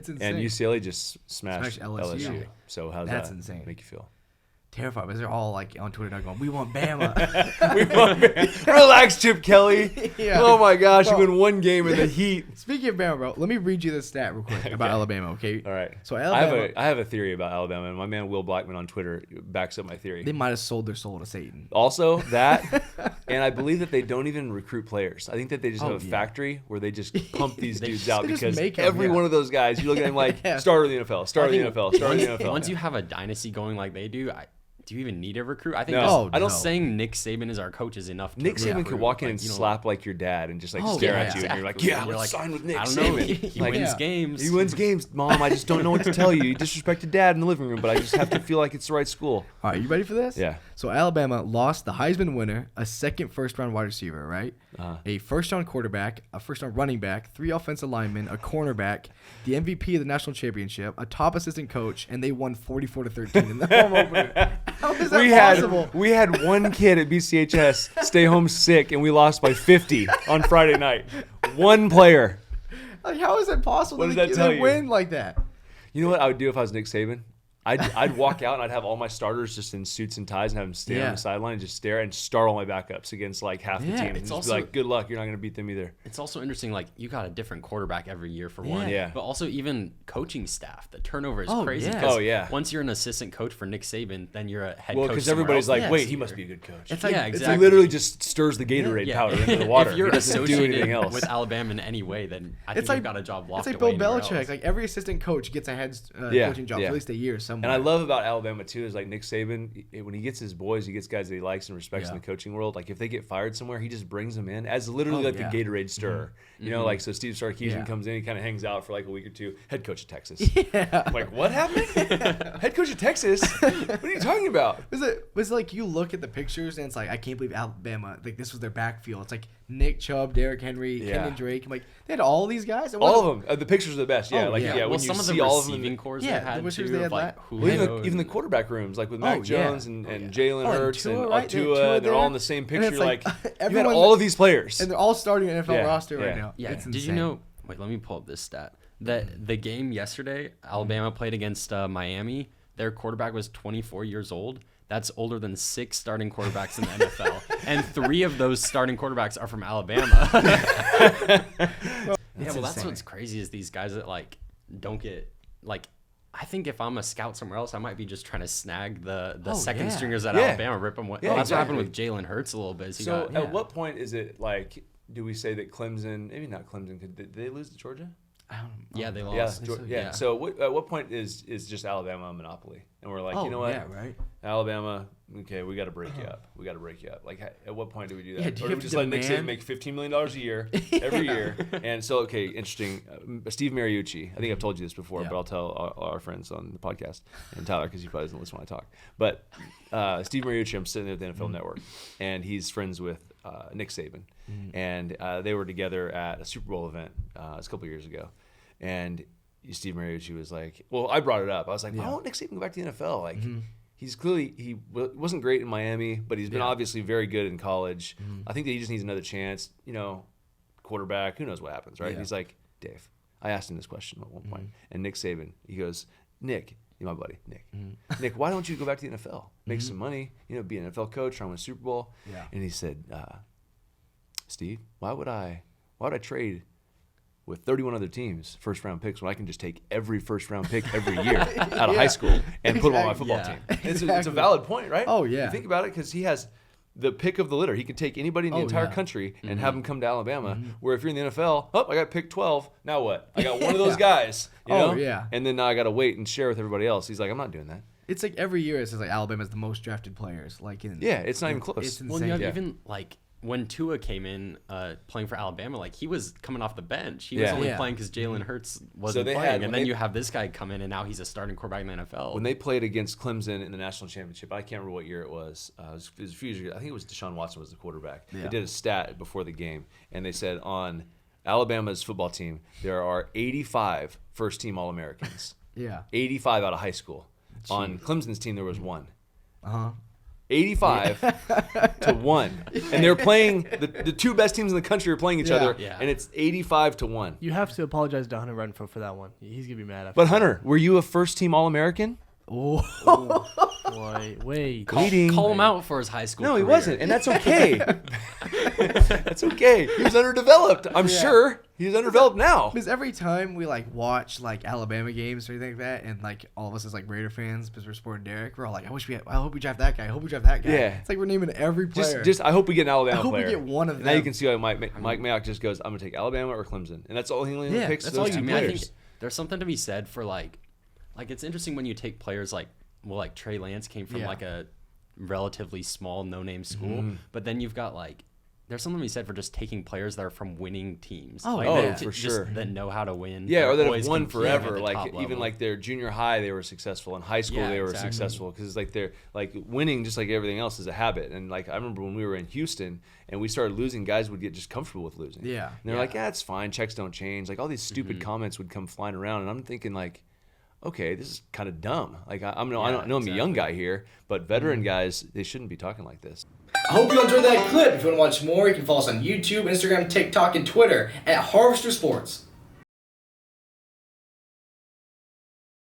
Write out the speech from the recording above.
It's insane. And UCLA just smashed LSU. LSU. So how's That's that insane. make you feel? Terrified, because they're all like on Twitter now going, "We want Bama." We want Bama. Relax, Chip Kelly. Yeah. Oh my gosh, Bro. you win one game in the heat. Speaking of Bama, bro, let me read you this stat real quick about Alabama. Okay. All right. So Alabama, I have a theory about Alabama, and my man Will Blackman on Twitter backs up my theory. they might have sold their soul to Satan. Also, that, and I believe that they don't even recruit players. I think that they just have a yeah. factory where they just pump these dudes out they just because make 'em, every yeah. one of those guys, you look at them like, Yeah. starter of the NFL, starter of the I think NFL, starter of the NFL. Once you have a dynasty going like they do, do you even need a recruit? I think No. just Oh, no. saying Nick Saban is our coach is enough. To Nick Saban recruit. could walk in Like, and you know, slap like your dad and just like Oh, stare yeah, at you, and you're like, exactly. yeah, And you're let's like, sign with Nick I don't know. Saban. He Like, wins games. He wins games, Mom. I just don't know what to tell you. You disrespected Dad in the living room, but I just have to feel like it's the right school. All right, you ready for this? Yeah. So Alabama lost the Heisman winner, a second first-round wide receiver, right? A first-round quarterback, a first-round running back, 3 offensive linemen, a cornerback, the MVP of the national championship, a top assistant coach, and they won 44-13 in the home opener. How is that possible? We had one kid at BCHS stay home sick, and we lost by 50 on Friday night. One player. Like, how is it possible What that does that tell they you? win like that? You know what I would do if I was Nick Saban? I'd walk out and I'd have all my starters just in suits and ties and have them stand on Yeah. the sideline and just stare and start all my backups against like half the Yeah, team. And it's just also- be like, good luck, you're not going to beat them either. It's also interesting, like, you got a different quarterback every year for one. Yeah. But also even coaching staff. The turnover is Oh, crazy. yeah. 'cause Oh, yeah. Once you're an assistant coach for Nick Saban, then you're a head Well, coach because somewhere everybody's else like, next wait, he year. must be a good coach. It's like, Yeah, He exactly. literally just stirs the Gatorade powder into the water. If you're He doesn't do anything associated else. with Alabama in any way, then I think It's like you've got a job locked It's like Bill away anywhere Belichick. else. Like every assistant coach gets a head Yeah, coaching job for yeah. at least a year somewhere. And I love about Alabama too is like Nick Saban, when he gets his boys, he gets guys that he likes and respects in Yeah. the coaching world. Like if they get fired somewhere, he just brings them in as literally Oh, like yeah. the Gatorade stirrer. You know, like so Steve Sarkisian Yeah. comes in, he kind of hangs out for like a week or two. Head coach of Texas. Yeah. I'm like, what happened? Head coach of Texas? What are you talking about? Was it like you look at the pictures and it's like I can't believe Alabama, like this was their backfield. It's like Nick Chubb, Derrick Henry, Yeah. Kenyon Drake. I'm like they had all these guys. It All wasn't- of them. The pictures are the best. Yeah, Oh, like yeah. yeah, well, when you some of see the all of them. receiving cores Yeah, they the had receivers too, they of had like that. Well, Julio. even the quarterback rooms, like with Mac Oh, yeah. Jones and Jalen Oh, and Hurts and Tua, right? There were Tua Tua, they're there. all in the same And picture. it's like, Like you had everyone- all of these players. and they're all starting an NFL Yeah, roster right yeah. now. Yeah. It's Did you insane. know? Wait, let me pull up this stat. That the game yesterday, Alabama played against Miami. Their quarterback was 24 years old. That's older than 6 starting quarterbacks in the NFL, and 3 of those starting quarterbacks are from Alabama. Yeah, well, that's insane. what's crazy is these guys that like don't get like. I think if I'm a scout somewhere else, I might be just trying to snag the Oh, second yeah. stringers at Yeah. Alabama, rip them. Yeah, That's what happened exactly. with Jalen Hurts a little bit. Is he So got, yeah. at what point is it like? Do we say that Clemson? Maybe not Clemson. Did they lose to Georgia? I don't know. yeah, they Yeah, lost. think so, yeah. So at what point is just Alabama a monopoly? And we're like, Oh, you know what? yeah, right. Alabama, okay, we got to break you up. We got to break you up. Like, at what point do we do that? Yeah, do you or do have we to just let Nick Saban demand- make $15 million a year every year? And so, okay, interesting. Steve Mariucci. I think I've told you this before, Yeah. but I'll tell our friends on the podcast and Tyler because he probably doesn't listen when I talk. But Steve Mariucci, I'm sitting there at the NFL Network, and he's friends with Nick Saban, and they were together at a Super Bowl event it was a couple years ago, and Steve Mariucci was like, well, I brought it up. I was like, why won't Nick Saban go back to the NFL? Like, he's clearly, he wasn't great in Miami, but he's been obviously very good in college. I think that he just needs another chance, you know, quarterback, who knows what happens, right? Yeah. He's like, Dave, I asked him this question at one point, and Nick Saban, he goes, Nick, you're my buddy, Nick. Nick, why don't you go back to the NFL? Make some money, you know, be an NFL coach, try to win a Super Bowl. Yeah. And he said, Steve, why would I trade with 31 other teams first round picks when I can just take every first round pick every year out of high school and put them on my football Yeah. team? It's a Exactly. valid point, right? Oh, yeah. You think about it, because he has the pick of the litter. He could take anybody in the Oh, entire yeah. country and have them come to Alabama. Where if you're in the NFL, I got pick 12. Now what? I got one of those guys. You Oh, know? yeah. And then now I got to wait and share with everybody else. He's like, I'm not doing that. It's like every year it says like Alabama's the most drafted players. Like in Yeah, it's not even close. It's insane. Well, you have Yeah. even like when Tua came in playing for Alabama, like he was coming off the bench. He was Yeah. only Yeah. playing because Jalen Hurts wasn't they playing, had- when and then they- you have this guy come in, and now he's a starting quarterback in the NFL. When they played against Clemson in the national championship, I can't remember what year it was. It was a few years ago. I think it was Deshaun Watson was the quarterback. Yeah. They did a stat before the game, and they said on Alabama's football team, there are 85 first-team All-Americans. Yeah. 85 out of high school. On Clemson's team, there was 1. Uh huh. 85-1, and they're playing the two best teams in the country are playing each other, Yeah. and it's 85-1. You have to apologize to Hunter Renfro for that one. He's gonna be mad after. But Hunter, were you a first-team All-American? Wait. Call him out for his high school No, he career. wasn't, and that's okay. That's okay. He was underdeveloped. I'm sure he's underdeveloped now. Because every time we like watch like Alabama games or anything like that, and like all of us as like Raider fans, because we're supporting Derek, we're all like, I hope we draft that guy. I hope we draft that guy. Yeah. It's like we're naming every player. Just I hope we get an Alabama I hope player. we get one of And them. now you can see why Mike Mayock just goes, I'm gonna take Alabama or Clemson, and that's all he only picks. that's those all two you I players. think there's something to be said for like it's interesting when you take players like Trey Lance came from like a relatively small no-name school, but then you've got like there's something to be said for just taking players that are from winning teams. Oh, like, yeah. that for just sure. that know how to win. Yeah, or that have always won competing at forever. the Like top even level. like their junior high, they were successful. In high school, Yeah, they were exactly. successful because it's like they're like winning, just like everything else, is a habit. And like I remember when we were in Houston and we started losing, guys would get just comfortable with losing. Yeah. and they're like, it's fine. Checks don't change. Like all these stupid comments would come flying around, and I'm thinking like, okay, this is kind of dumb. Like I know I'm a young guy here, but veteran guys, they shouldn't be talking like this. I hope you enjoyed that clip. If you want to watch more, you can follow us on YouTube, Instagram, TikTok, and Twitter at Harvester Sports.